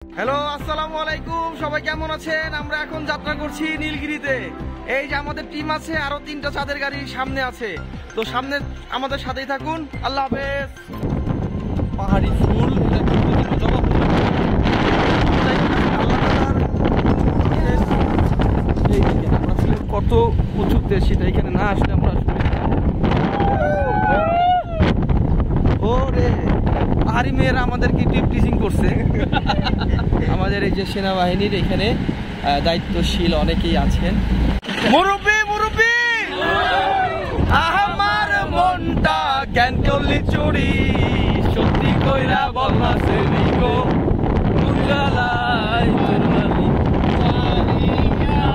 Hello, আসসালামু আলাইকুম। সবাই কেমন আছেন? আমরা এখন যাত্রা করছি নীলগিরিতে। এই যে আমাদের টিম আছে, আরো 3টা চাঁদের গাড়ি সামনে আছে। তো সামনে আমাদের সাথেই থাকুন। আল্লাহ হাফেজ। পাহাড়ি ফুল, জবা ফুল, কত উঁচুতে সেটা এখানে না আসলে আমরা ওরে পাহাড়ি মেয়েরা আমাদেরকে টিপ টিচিং করছে। আমাদের এই যে সেনাবাহিনীর এখানে দায়িত্বশীল অনেকেই আছেন। মুরব্বি মুরব্বি, আমার মনটা জ্ঞান করলি চুরি, সত্যি কইরা বলনা সেরি গো মুঞ্জালাই তুরমালি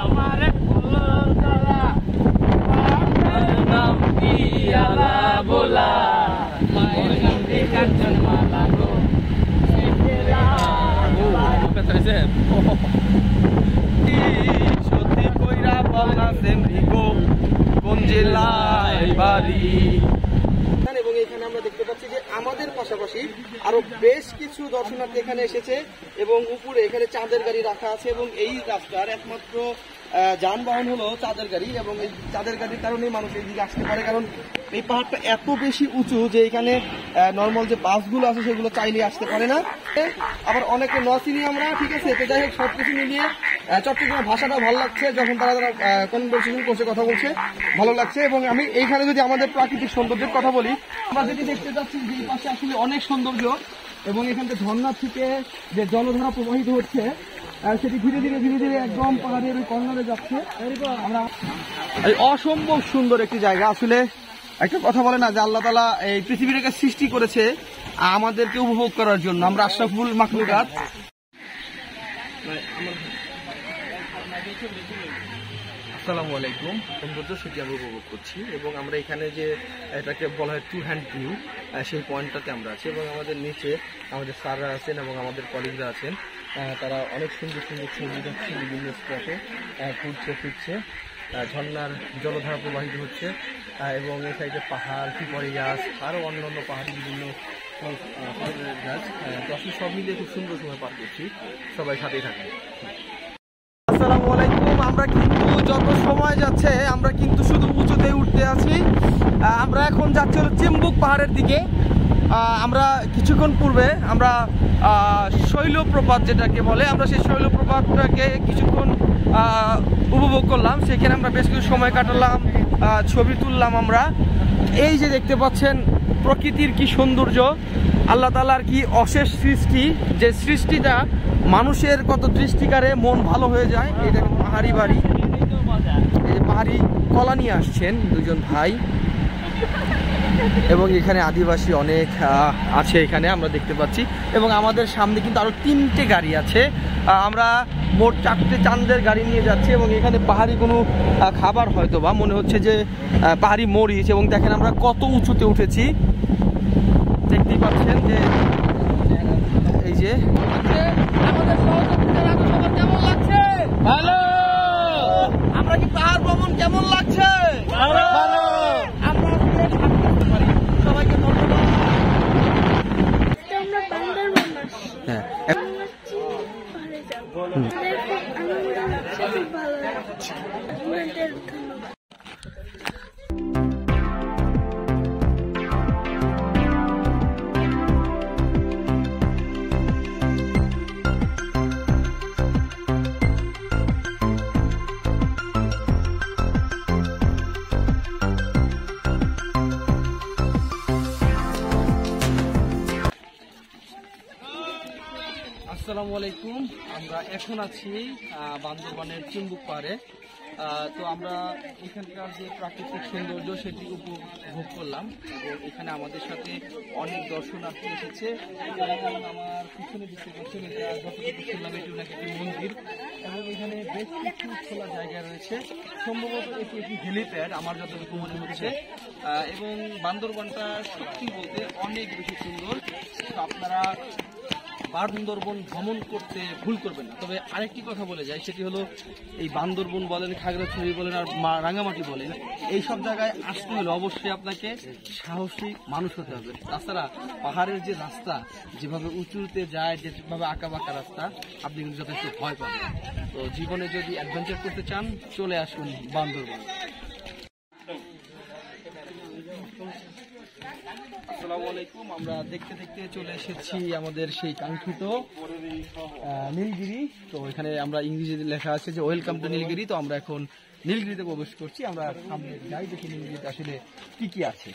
আমার ফুলের গলা নাম কি আলা বলা মায়ের নামে কাঞ্চন মালা গো সত্যি কইরা বলনা সেরি গো কোন জেলায় বাড়ি। এবং এখানে আমরা দেখতে পাচ্ছি যে আমাদের পাশাপাশি আরো বেশ কিছু দর্শনার্থী এখানে এসেছে এবং উপরে এখানে চাঁদের গাড়ি রাখা আছে এবং এই রাস্তার একমাত্র যানবাহন হলো চাঁদের গাড়ি এবং এই চাঁদের গাড়ির কারণেই মানুষ এই দিকে আসতে পারে, কারণ এই পাহাড়টা এত বেশি উঁচু যে এখানে নর্মাল যে বাসগুলো আছে সেগুলো চাইলে আসতে পারে না। আবার অনেকে নচিনি আমরা, ঠিক আছে। তো যাই হোক, সবকিছু মিলিয়ে চট্টগ্রামের ভাষাটা ভালো লাগছে, যখন তারা কনভারসেশন করছে, কথা বলছে, ভালো লাগছে। এবং আমি এইখানে যদি আমাদের প্রাকৃতিক সৌন্দর্যের কথা বলি, আমরা যেটি দেখতে পাচ্ছি যে এই পাশে আসলে অনেক সৌন্দর্য এবং এখান থেকে ঝর্ণা থেকে যে জলধারা প্রবাহিত হচ্ছে সেটি ধীরে ধীরে ধীরে ধীরে একদম পাহাড়ের ওই কর্নারে যাচ্ছে। আমরা অসম্ভব সুন্দর একটি জায়গা। আসলে একটা কথা বলে না যে আল্লাহ তাআলা এই পৃথিবীটাকে সৃষ্টি করেছে আমাদেরকে উপভোগ করার জন্য। আমরা আশরাফুল মাখলুকাত। আসসালামু আলাইকুম। সৌন্দর্য সেটি আমরা উপভোগ করছি এবং আমরা এখানে যে এটাকে বলা হয় টু হ্যান্ড ভিউ, সেই পয়েন্টটাতে আমরা আছি এবং আমাদের নিচে আমাদের স্যাররা আছেন এবং আমাদের কলিগরা আছেন। তারা অনেক সুন্দর সুন্দর ছবি দেখছে, বিভিন্ন স্পটে ঘুরছে ফিরছে, ঝর্ণার জলধারা প্রবাহিত হচ্ছে এবং এই সাইডে পাহাড়, সুপারি গাছ, আরও অন্যান্য পাহাড়ি বিভিন্ন গাছ। তো আসলে সব মিলিয়ে খুব সুন্দর সময় পার করছি। সবাই সাথেই থাকেন। আসসালামু আলাইকুম। আমরা কিন্তু যত সময় যাচ্ছে আমরা কিন্তু শুধু উঁচুতে উঠতে আছি। আমরা এখন যাচ্ছি হলো চিম্বুক পাহাড়ের দিকে। আমরা কিছুক্ষণ পূর্বে আমরা শৈলপ্রপাত যেটাকে বলে, আমরা সেই শৈলপ্রপাতটাকে কিছুক্ষণ উপভোগ করলাম। সেখানে আমরা বেশ কিছু সময় কাটালাম, ছবি তুললাম। আমরা এই যে দেখতে পাচ্ছেন প্রকৃতির কি সৌন্দর্য, আল্লাহ তাআলার কি অশেষ সৃষ্টি, যে সৃষ্টিটা মানুষের কত দৃষ্টিকারে মন ভালো হয়ে যায়। এই দেখেন পাহাড়ি বাড়ি, এই যে পাহাড়ি কলা নিয়ে আসছেন দুজন ভাই এবং এখানে আদিবাসী অনেক আছে এখানে আমরা দেখতে পাচ্ছি। এবং আমাদের সামনে কিন্তু আরো 3টে গাড়ি আছে। আমরা মোট 4টে চাঁদের গাড়ি নিয়ে যাচ্ছি এবং এখানে পাহাড়ি কোনো খাবার হয়তো বা মনে হচ্ছে যে পাহাড়ি মরিচ। এবং দেখেন আমরা কত উঁচুতে উঠেছি, দেখতেই পাচ্ছেন যে এই যে আমাদের সহযোগিতার কেমন লাগছে? ভালো। আমরা কি পাহাড় ভ্রমণ কেমন লাগছে? ভালো। আমরা সবাইকে ধন্যবাদ। আসসালামু আলাইকুম। আমরা এখন আছি বান্দরবানের চিম্বুক পাহাড়ে। তো আমরা এখানকার যে প্রাকৃতিক সৌন্দর্য সেটি উপভোগ করলাম এবং এখানে আমাদের সাথে অনেক দর্শনার্থী এসেছে এবং আমার পিছনে দেখতে পাচ্ছেন এটা যতটুকু শুনলাম এটি নাকি একটি মন্দির এবং এখানে বেশ কিছু খোলা জায়গা রয়েছে। সম্ভবত এটি একটি হেলিপ্যাড আমার যতটুকু মনে হচ্ছে। এবং বান্দরবানটা সত্যি বলতে অনেক বেশি সুন্দর। তো আপনারা বান্দরবন ভ্রমণ করতে ভুল করবেন না। তবে আরেকটি কথা বলে যায়, সেটি হলো এই বান্দরবন বলেন, খাগড়াছড়ি বলেন আর রাঙামাটি বলেন, এই সব জায়গায় আসতে হলে অবশ্যই আপনাকে সাহসী মানুষ হতে হবে। তাছাড়া পাহাড়ের যে রাস্তা যেভাবে উঁচুতে যায়, যেভাবে আঁকা বাঁকা রাস্তা, আপনি কিন্তু যথেষ্ট ভয় পাবেন। তো জীবনে যদি অ্যাডভেঞ্চার করতে চান চলে আসুন বান্দরবন। আসসালামু আলাইকুম। আমরা দেখতে দেখতে চলে এসেছি আমাদের সেই কাঙ্ক্ষিত নীলগিরি। তো এখানে আমরা ইংরেজিতে লেখা আছে যে ওয়েলকাম টু নীলগিরি। তো আমরা এখন নীলগিরিতে প্রবেশ করছি। আমরা সামনে যাই, দেখি নীলগিরিতে আসলে কি কি আছে।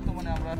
বর্তমানে আমরা